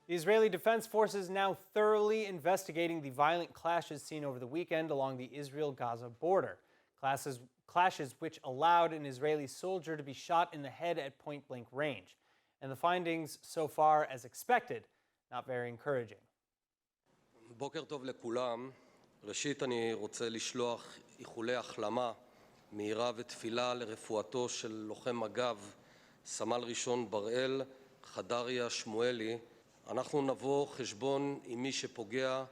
The Israeli Defense Forces now thoroughly investigating the violent clashes seen over the weekend along the Israel-Gaza border. Clashes which allowed an Israeli soldier to be shot in the head at point-blank range. And the findings so far, as expected, not very encouraging. בוקר טוב לכולם. ראשית אני רוצה לשלוח איחולי החלמה מהירה ותפילה לרפואתו של לוחם מג"ב, סמל ראשון בראל, חדריה שמואלי. אנחנו נבוא חשבון עם מי שפוגע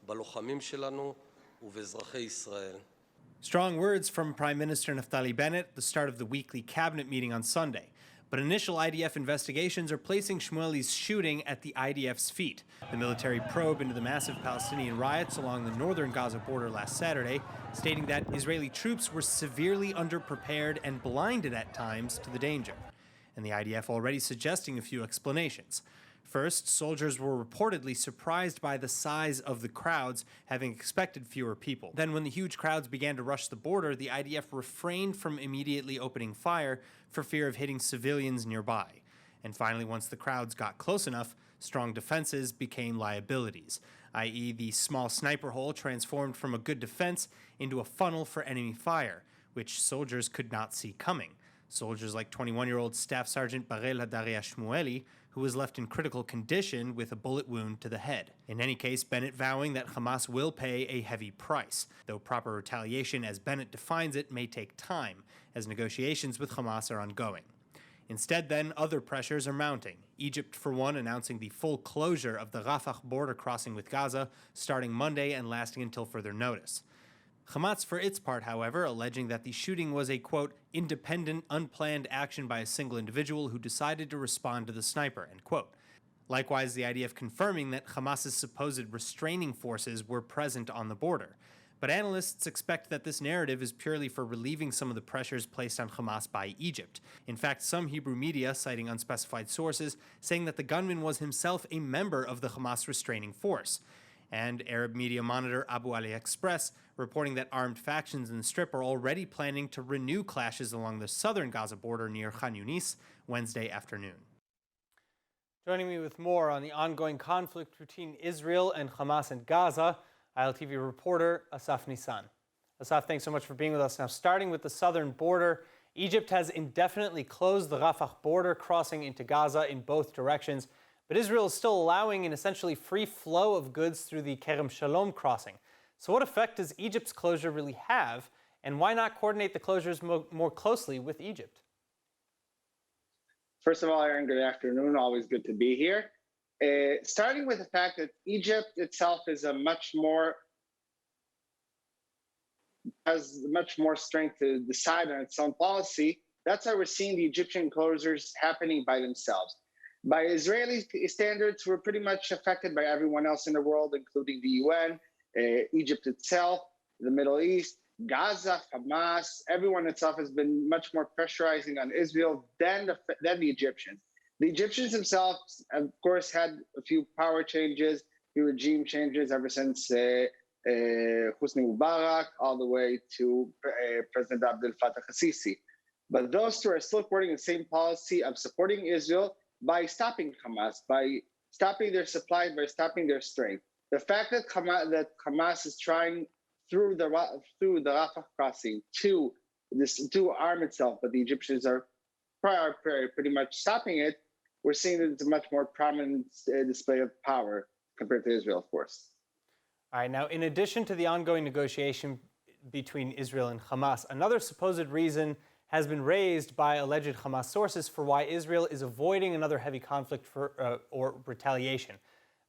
בלוחמים שלנו ובאזרחי ישראל. Strong words from Prime Minister Naftali Bennett at the start of the weekly cabinet meeting on Sunday. But initial IDF investigations are placing Shmueli's shooting at the IDF's feet. The military probe into the massive Palestinian riots along the northern Gaza border last Saturday, stating that Israeli troops were severely underprepared and blinded at times to the danger. And the IDF already suggesting a few explanations. First, soldiers were reportedly surprised by the size of the crowds, having expected fewer people. Then when the huge crowds began to rush the border, the IDF refrained from immediately opening fire for fear of hitting civilians nearby. And finally, once the crowds got close enough, strong defenses became liabilities, i.e. the small sniper hole transformed from a good defense into a funnel for enemy fire, which soldiers could not see coming. Soldiers like 21-year-old Staff Sergeant Barel Hadaria Shmueli, who was left in critical condition with a bullet wound to the head. In any case, Bennett vowing that Hamas will pay a heavy price, though proper retaliation, as Bennett defines it, may take time, as negotiations with Hamas are ongoing. Instead, then, other pressures are mounting. Egypt, for one, announcing the full closure of the Rafah border crossing with Gaza, starting Monday and lasting until further notice. Hamas, for its part, however, alleging that the shooting was a, quote, independent, unplanned action by a single individual who decided to respond to the sniper, end quote. Likewise, the IDF confirming that Hamas's supposed restraining forces were present on the border. But analysts expect that this narrative is purely for relieving some of the pressures placed on Hamas by Egypt. In fact, some Hebrew media, citing unspecified sources, saying that the gunman was himself a member of the Hamas restraining force. And Arab media monitor Abu Ali Express reporting that armed factions in the Strip are already planning to renew clashes along the southern Gaza border near Khan Yunis Wednesday afternoon. Joining me with more on the ongoing conflict between Israel and Hamas and Gaza, ILTV reporter Asaf Nissan. Asaf, thanks so much for being with us. Now, starting with the southern border, Egypt has indefinitely closed the Rafah border crossing into Gaza in both directions. But Israel is still allowing an essentially free flow of goods through the Kerem Shalom crossing. So what effect does Egypt's closure really have, and why not coordinate the closures more closely with Egypt? First of all, Aaron, good afternoon. Always good to be here. Starting with the fact that Egypt itself is has much more strength to decide on its own policy. That's why we're seeing the Egyptian closures happening by themselves. By Israeli standards, we're pretty much affected by everyone else in the world, including the UN, Egypt itself, the Middle East, Gaza, Hamas. Everyone itself has been much more pressurizing on Israel than the Egyptians. The Egyptians themselves, of course, had a few power changes, few regime changes ever since Hosni Mubarak, all the way to President Abdel Fattah al-Sisi. But those two are still supporting the same policy of supporting Israel by stopping Hamas, by stopping their supply, by stopping their strength. The fact that Hamas is trying through the Rafah crossing to arm itself, but the Egyptians are pretty much stopping it, we're seeing that it's a much more prominent display of power compared to Israel, of course. All right, now in addition to the ongoing negotiation between Israel and Hamas, another supposed reason has been raised by alleged Hamas sources for why Israel is avoiding another heavy conflict or retaliation,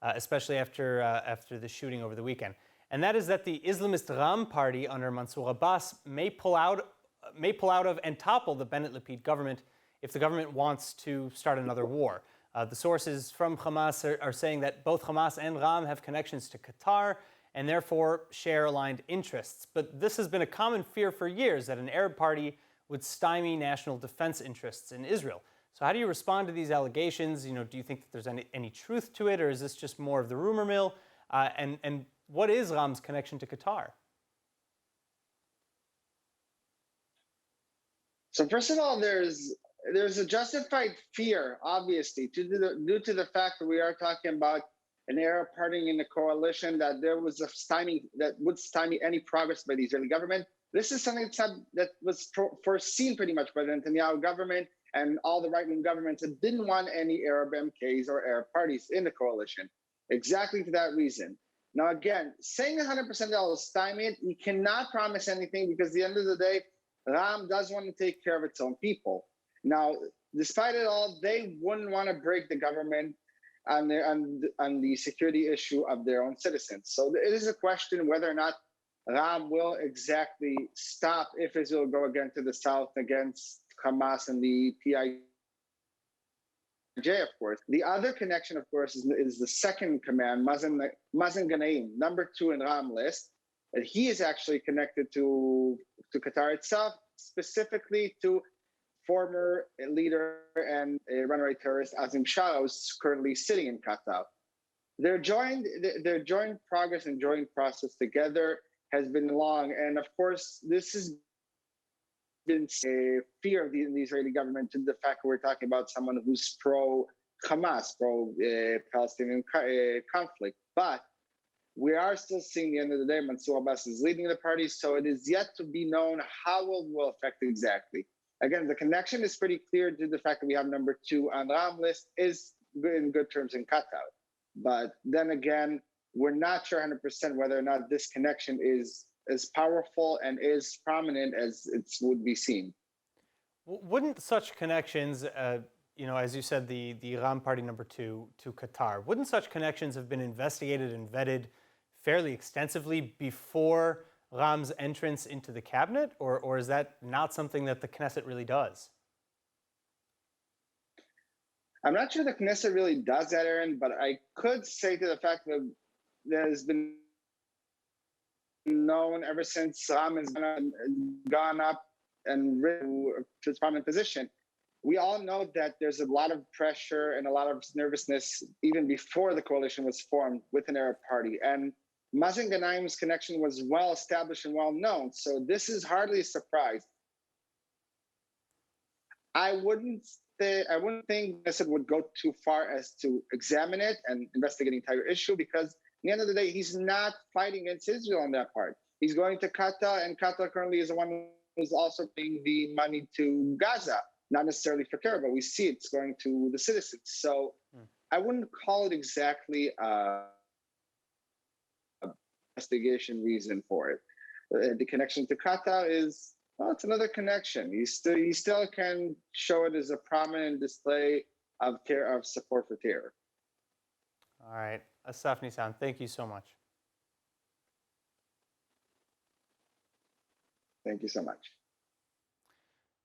especially after the shooting over the weekend. And that is that the Islamist Ram party under Mansour Abbas may pull out of and topple the Bennett-Lapid government if the government wants to start another war. The sources from Hamas are saying that both Hamas and Ram have connections to Qatar and therefore share aligned interests. But this has been a common fear for years, that an Arab party would stymie national defense interests in Israel. So how do you respond to these allegations? Do you think that there's any truth to it, or is this just more of the rumor mill? And what is Ram's connection to Qatar? So first of all, there's there's a justified fear, obviously, due to the fact that we are talking about an Arab party in the coalition, that there was a stymie that would stymie any progress by the Israeli government. This is something that was foreseen pretty much by the Netanyahu government and all the right-wing governments that didn't want any Arab MKs or Arab parties in the coalition, exactly for that reason. Now, again, saying 100% that will stymie it, you cannot promise anything because at the end of the day, Ram does want to take care of its own people. Now, despite it all, they wouldn't want to break the government on the security issue of their own citizens. So it is a question whether or not Ram will exactly stop if Israel go again to the south against Hamas and the PIJ, of course. The other connection, of course, is the second command, Mazen Ganaim, number 2 in Ram list. And he is actually connected to Qatar itself, specifically to former leader and a runaway terrorist Azim Shah, who's currently sitting in Qatar. Their joint progress and joint process together has been long, and of course, this has been a fear of the Israeli government to the fact that we're talking about someone who's pro-Hamas, pro-Palestinian conflict. But we are still seeing, at the end of the day, Mansour Abbas is leading the party, so it is yet to be known how it will affect exactly. Again, the connection is pretty clear due to the fact that we have number 2 on the Ram list is in good terms in Qatar. But then again, we're not sure 100% whether or not this connection is as powerful and as prominent as it would be seen. Wouldn't such connections, as you said, the Ram party number 2 to Qatar, wouldn't such connections have been investigated and vetted fairly extensively before Ram's entrance into the cabinet, or is that not something that the Knesset really does? I'm not sure the Knesset really does that, Aaron, but I could say to the fact that there's been known ever since Ram has gone up and risen to its prominent position. We all know that there's a lot of pressure and a lot of nervousness even before the coalition was formed with an Arab party. And Mazen Ganaim's connection was well established and well known. So this is hardly a surprise. I wouldn't think Knesset would go too far as to examine it and investigate the entire issue, because at the end of the day, he's not fighting against Israel on that part. He's going to Qatar, and Qatar currently is the one who's also paying the money to Gaza, not necessarily for terror, but we see it's going to the citizens. So I wouldn't call it exactly investigation reason for it. The connection to Qatar is, well, it's another connection. You still can show it as a prominent display of support for terror. All right, Asaf Nissan, thank you so much. Thank you so much.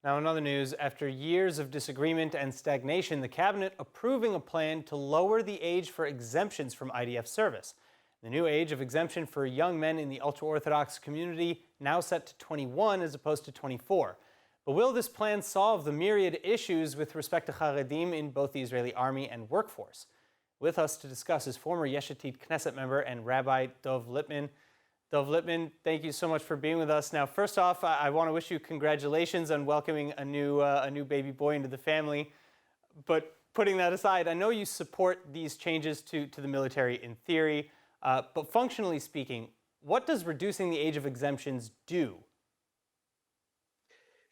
Now, in other news, after years of disagreement and stagnation, the cabinet approving a plan to lower the age for exemptions from IDF service. The new age of exemption for young men in the ultra-orthodox community now set to 21 as opposed to 24. But will this plan solve the myriad issues with respect to Haredim in both the Israeli army and workforce? With us to discuss is former Yesh Atid Knesset member and Rabbi Dov Lipman. Dov Lipman, thank you so much for being with us. Now, first off, I want to wish you congratulations on welcoming a new baby boy into the family. But putting that aside, I know you support these changes to the military in theory. But functionally speaking, what does reducing the age of exemptions do?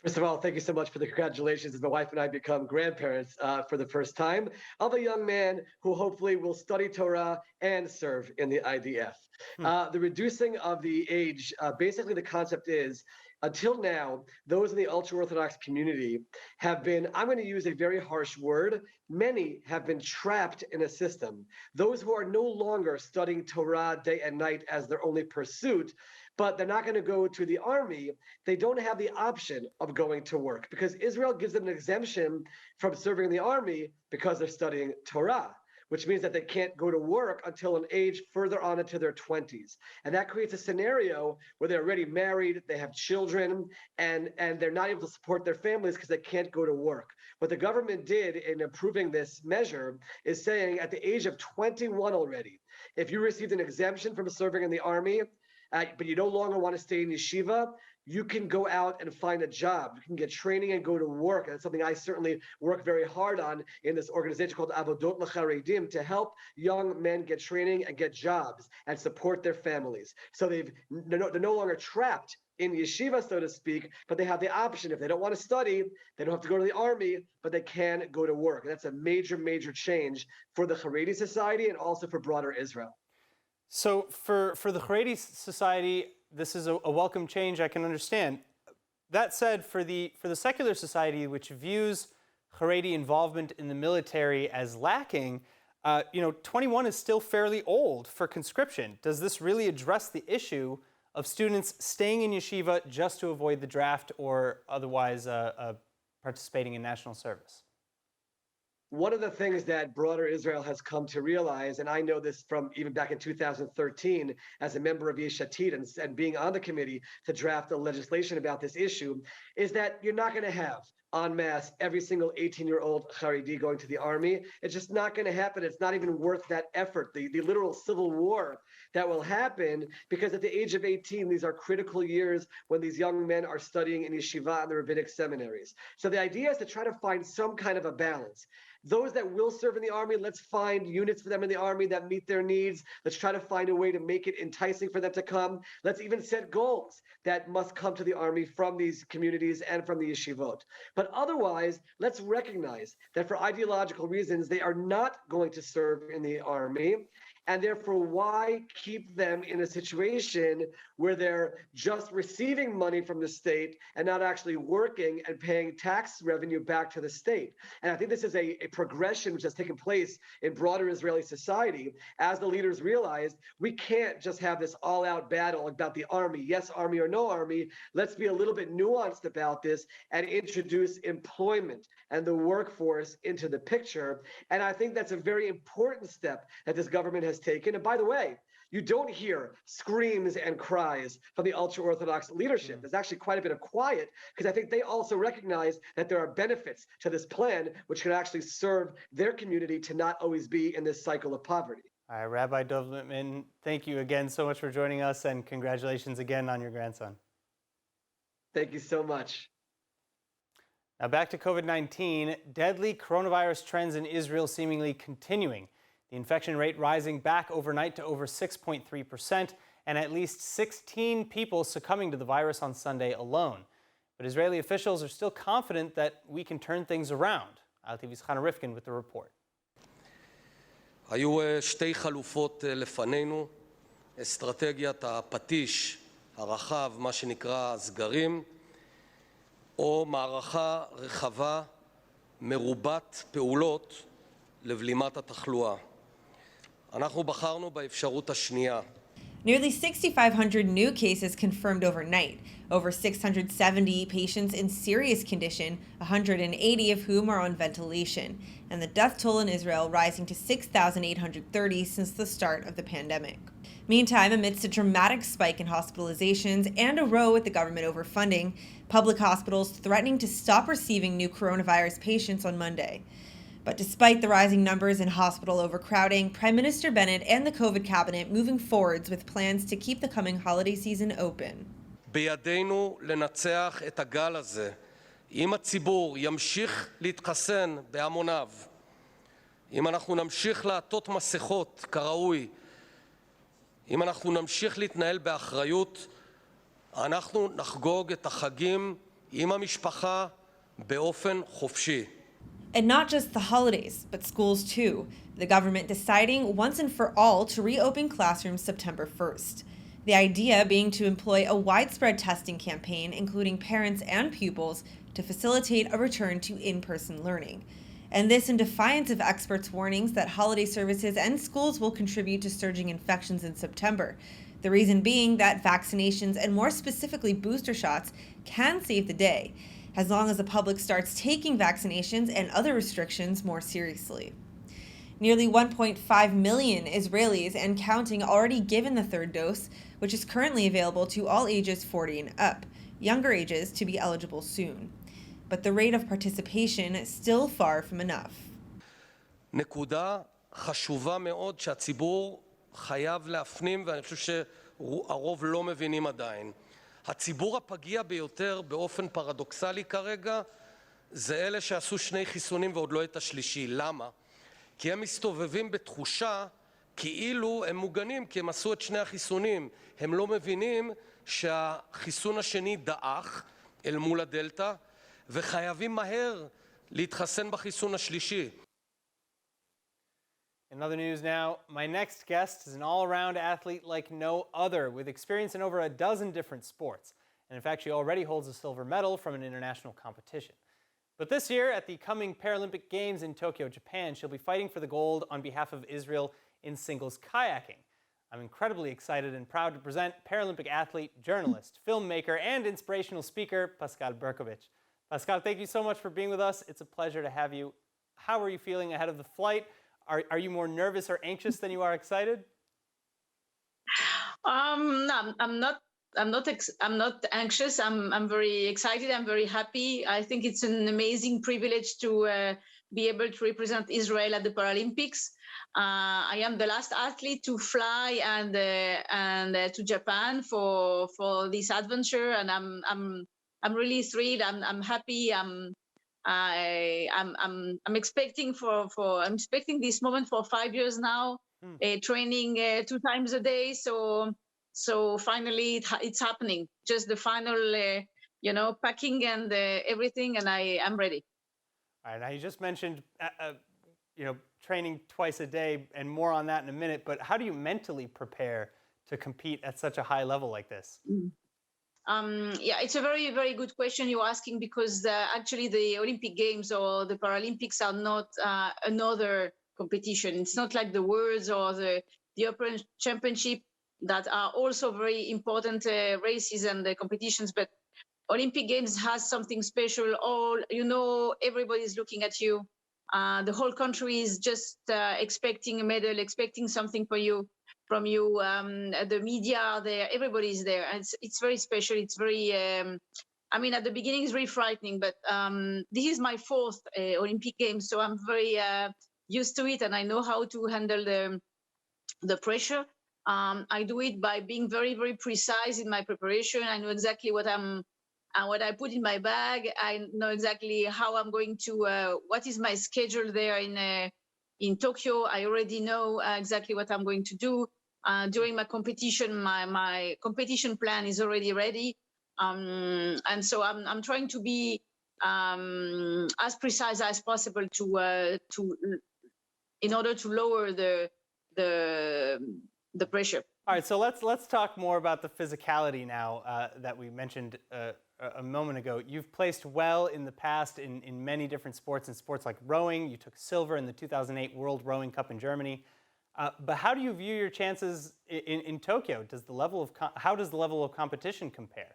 First of all, thank you so much for the congratulations as my wife and I become grandparents for the first time of a young man who hopefully will study Torah and serve in the IDF. The reducing of the age, basically the concept is, until now, those in the ultra-Orthodox community have been, I'm going to use a very harsh word, many have been trapped in a system. Those who are no longer studying Torah day and night as their only pursuit, but they're not going to go to the army, they don't have the option of going to work because Israel gives them an exemption from serving in the army because they're studying Torah, which means that they can't go to work until an age further on into their 20s. And that creates a scenario where they're already married, they have children, and they're not able to support their families because they can't go to work. What the government did in approving this measure is saying at the age of 21 already, if you received an exemption from serving in the army, but you no longer want to stay in yeshiva, you can go out and find a job. You can get training and go to work. And that's something I certainly work very hard on in this organization called Avodot L'Charedim, to help young men get training and get jobs and support their families. So they're no longer trapped in yeshiva, so to speak, but they have the option. If they don't want to study, they don't have to go to the army, but they can go to work. And that's a major, major change for the Haredi society and also for broader Israel. So for the Haredi society, this is a welcome change, I can understand. That said, for the secular society, which views Haredi involvement in the military as lacking, 21 is still fairly old for conscription. Does this really address the issue of students staying in yeshiva just to avoid the draft or otherwise participating in national service? One of the things that broader Israel has come to realize, and I know this from even back in 2013 as a member of Yesh Atid and being on the committee to draft the legislation about this issue, is that you're not going to have en masse every single 18-year-old Haredi going to the army. It's just not going to happen. It's not even worth that effort, the literal civil war that will happen, because at the age of 18, these are critical years when these young men are studying in yeshiva and the rabbinic seminaries. So the idea is to try to find some kind of a balance. Those that will serve in the army, let's find units for them in the army that meet their needs. Let's try to find a way to make it enticing for them to come. Let's even set goals that must come to the army from these communities and from the yeshivot. But otherwise, let's recognize that for ideological reasons, they are not going to serve in the army. And therefore, why keep them in a situation where they're just receiving money from the state and not actually working and paying tax revenue back to the state? And I think this is a progression which has taken place in broader Israeli society as the leaders realized we can't just have this all-out battle about the army, yes, army or no army. Let's be a little bit nuanced about this and introduce employment and the workforce into the picture. And I think that's a very important step that this government has taken. And by the way, you don't hear screams and cries from the ultra-orthodox leadership. There's actually quite a bit of quiet, because I think they also recognize that there are benefits to this plan which could actually serve their community to not always be in this cycle of poverty. All right, Rabbi Dov Lippman, thank you again so much for joining us, and congratulations again on your grandson. Thank you so much. Now back to COVID-19, deadly coronavirus trends in Israel seemingly continuing. The infection rate rising back overnight to over 6.3%, and at least 16 people succumbing to the virus on Sunday alone. But Israeli officials are still confident that we can turn things around. ILTV's Chana Rifkin with the report. היו שתי חלופות לפנינו, אסטרטגיית הפטיש הרחב, מה שנקרא סגרים, או מערכה רחבה מרובת פעולות לבלימת התחלואה. אנחנו בחרנו באפשרות השנייה. Nearly 6,500 new cases confirmed overnight, over 670 patients in serious condition, 180 of whom are on ventilation, and the death toll in Israel rising to 6,830 since the start of the pandemic. Meantime, amidst a dramatic spike in hospitalizations and a row with the government overfunding, public hospitals threatening to stop receiving new coronavirus patients on Monday. But despite the rising numbers and hospital overcrowding, Prime Minister Bennett and the COVID cabinet moving forwards with plans to keep the coming holiday season open. בידינו לנצח את הגל הזה. אם הציבור ימשיך להתחסן בהמוניו, אם אנחנו נמשיך לעטות מסכות כראוי, אם אנחנו נמשיך להתנהל באחריות, אנחנו נחגוג את החגים עם המשפחה באופן חופשי. And not just the holidays, but schools too. The government deciding once and for all to reopen classrooms September 1st. The idea being to employ a widespread testing campaign, including parents and pupils, to facilitate a return to in-person learning. And this in defiance of experts' warnings that holiday services and schools will contribute to surging infections in September. The reason being that vaccinations, and more specifically booster shots, can save the day, as long as the public starts taking vaccinations and other restrictions more seriously. Nearly 1.5 million Israelis and counting already given the third dose, which is currently available to all ages 40 and up, younger ages to be eligible soon. But the rate of participation is still far from enough. נקודה חשובה מאוד שהציבור חייב להפנים, ואני חושב שהרוב לא מבינים עדיין. הציבור הפגיע ביותר באופן פרדוקסלי כרגע זה אלה שעשו 2 חיסונים ועוד לא את השלישי. למה? כי הם מסתובבים בתחושה כאילו הם מוגנים, כי הם עשו את 2 החיסונים. הם לא מבינים שהחיסון השני דעך אל מול הדלטה, וחייבים מהר להתחסן בחיסון השלישי. In other news now, my next guest is an all-around athlete like no other, with experience in over a dozen different sports. And in fact, she already holds a silver medal from an international competition. But this year, at the coming Paralympic Games in Tokyo, Japan, she'll be fighting for the gold on behalf of Israel in singles kayaking. I'm incredibly excited and proud to present Paralympic athlete, journalist, filmmaker, and inspirational speaker, Pascale Bercovitch. Pascale, thank you so much for being with us. It's a pleasure to have you. How are you feeling ahead of the flight? Are you more nervous or anxious than you are excited? No, I'm not anxious. I'm very excited. I'm very happy. I think it's an amazing privilege to be able to represent Israel at the Paralympics. I am the last athlete to fly and to Japan for this adventure, and I'm really thrilled. I'm happy. I'm expecting I'm expecting this moment for 5 years now, training 2 times a day. So finally it's happening. Just the final, packing and everything, and I'm ready. All right. Now you just mentioned, training twice a day, and more on that in a minute. But how do you mentally prepare to compete at such a high level like this? Yeah, it's a very, very good question you're asking, because actually the Olympic Games or the Paralympics are not another competition. It's not like the Worlds or the European Championship that are also very important races and competitions. But Olympic Games has something special. Everybody's looking at you. The whole country is just expecting a medal, expecting something from you. The media are there, everybody's there, and it's very special. It's very at the beginning it's very frightening, but this is my 4th Olympic Games, so I'm very used to it, and I know how to handle the pressure. I do it by being very, very precise in my preparation. I know exactly what I put in my bag. I know exactly how I'm going to what is my schedule there in Tokyo. I already know exactly what I'm going to do. During my competition, my competition plan is already ready, and so I'm trying to be as precise as possible in order to lower the pressure. All right, so let's talk more about the physicality now that we mentioned a moment ago. You've placed well in the past in many different sports, in sports like rowing. You took silver in the 2008 World Rowing Cup in Germany. But how do you view your chances in Tokyo? How does the level of competition compare?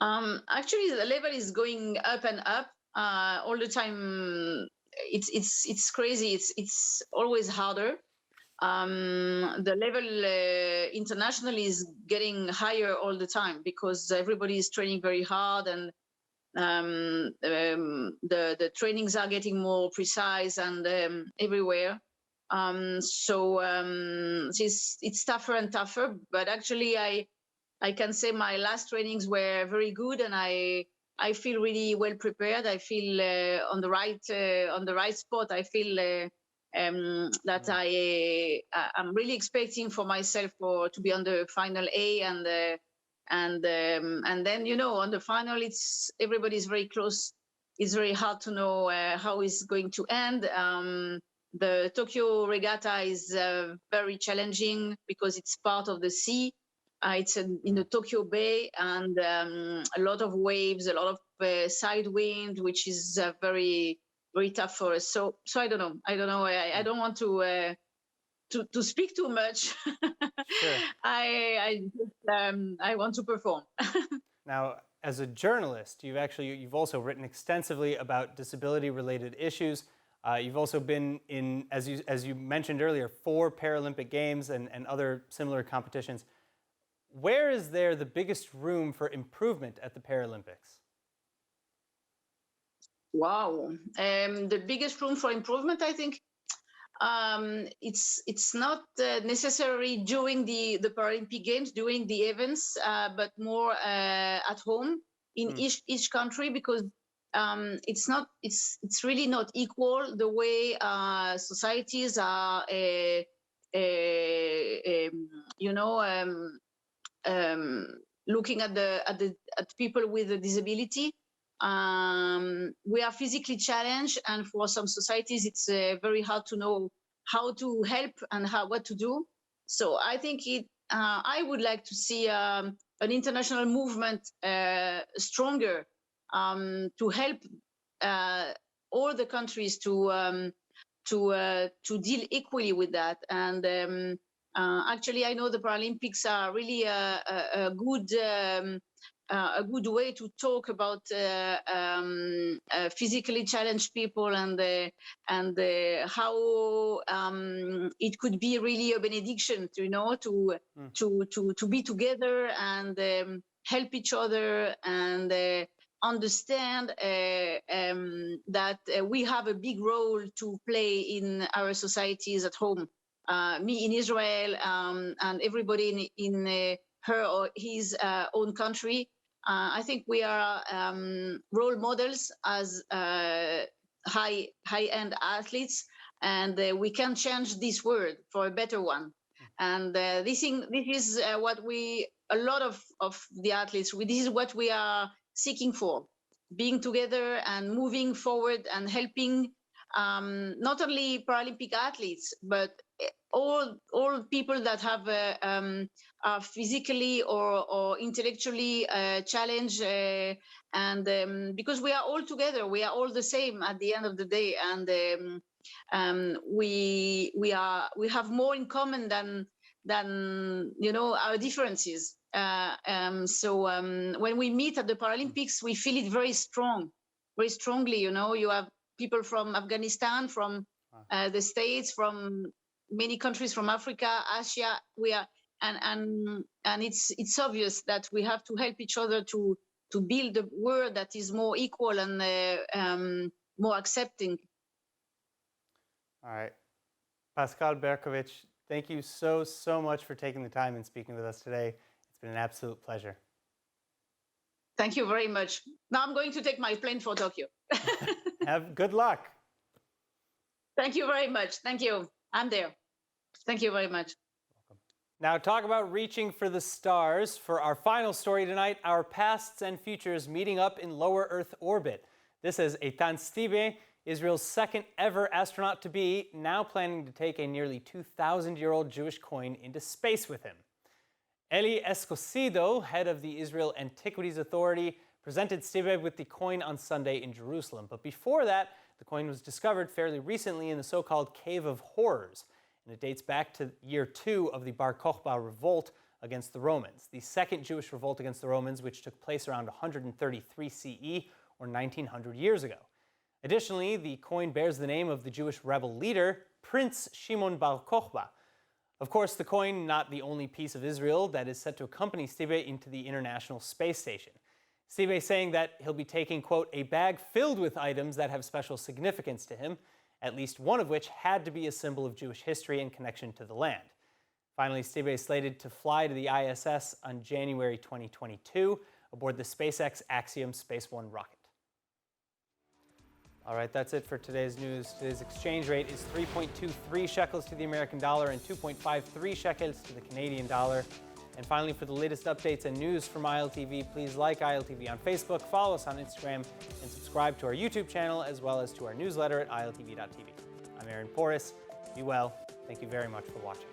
Actually, the level is going up and up all the time. It's crazy. It's always harder. The level internationally is getting higher all the time, because everybody is training very hard, and the trainings are getting more precise and everywhere. So it's tougher and tougher, but actually I can say my last trainings were very good, and I feel really well prepared. I feel on the right spot. I feel that I'm really expecting for myself to be on the final A, and then on the final everybody's very close. It's very hard to know how it's going to end. The Tokyo regatta is very challenging because it's part of the sea. It's in the Tokyo Bay, and a lot of waves, a lot of side wind, which is very, very tough for us. So I don't know. I don't want to speak too much. Sure. I want to perform. Now, as a journalist, you've also written extensively about disability-related issues. You've also been in, as you mentioned earlier, 4 Paralympic Games and other similar competitions. Where is there the biggest room for improvement at the Paralympics? Wow. The biggest room for improvement, I think, It's not necessarily during the Paralympic Games, during the events, but more at home in each country, because it's really not equal the way societies are looking at people with a disability. We are physically challenged, and for some societies, it's very hard to know how to help and what to do. So I think I would like to see an international movement stronger to help all the countries to deal equally with that. And actually, I know the Paralympics are really a good way to talk about physically challenged people and how it could be really a benediction to be together and help each other and understand that we have a big role to play in our societies at home. Me in Israel and everybody in her or his own country. I think we are role models as high-end athletes, and we can change this world for a better one. And this is what a lot of the athletes, this is what we are seeking for, being together and moving forward and helping not only Paralympic athletes, but all people that have are physically or intellectually challenged, and because we are all together, we are all the same at the end of the day, and we have more in common than our differences. So when we meet at the Paralympics, we feel it very strongly. You have people from Afghanistan, from the States, from many countries, from Africa, Asia. We are, and it's obvious that we have to help each other to build a world that is more equal and more accepting. All right, Pascale Bercovitch, thank you so much for taking the time and speaking with us today. It's been an absolute pleasure. Thank you very much. Now I'm going to take my plane for Tokyo. Have good luck. Thank you very much. Thank you. I'm there. Thank you very much. Welcome. Now, talk about reaching for the stars. For our final story tonight, our pasts and futures meeting up in lower Earth orbit. This is Eitan Stibe, Israel's second ever astronaut to be, now planning to take a nearly 2,000-year-old Jewish coin into space with him. Eli Escosido, head of the Israel Antiquities Authority, presented Stibe with the coin on Sunday in Jerusalem. But before that, the coin was discovered fairly recently in the so-called Cave of Horrors, and it dates back to year 2 of the Bar Kokhba revolt against the Romans, the second Jewish revolt against the Romans, which took place around 133 CE, or 1900 years ago. Additionally, the coin bears the name of the Jewish rebel leader, Prince Shimon Bar Kokhba. Of course, the coin, not the only piece of Israel that is set to accompany Stibe into the International Space Station. Stibe saying that he'll be taking, quote, a bag filled with items that have special significance to him, at least one of which had to be a symbol of Jewish history and connection to the land. Finally, Stibe is slated to fly to the ISS on January 2022 aboard the SpaceX Axiom Space One rocket. All right, that's it for today's news. Today's exchange rate is 3.23 shekels to the American dollar and 2.53 shekels to the Canadian dollar. And finally, for the latest updates and news from ILTV, please like ILTV on Facebook, follow us on Instagram, and subscribe to our YouTube channel, as well as to our newsletter at iltv.tv. I'm Aaron Porras. Be well. Thank you very much for watching.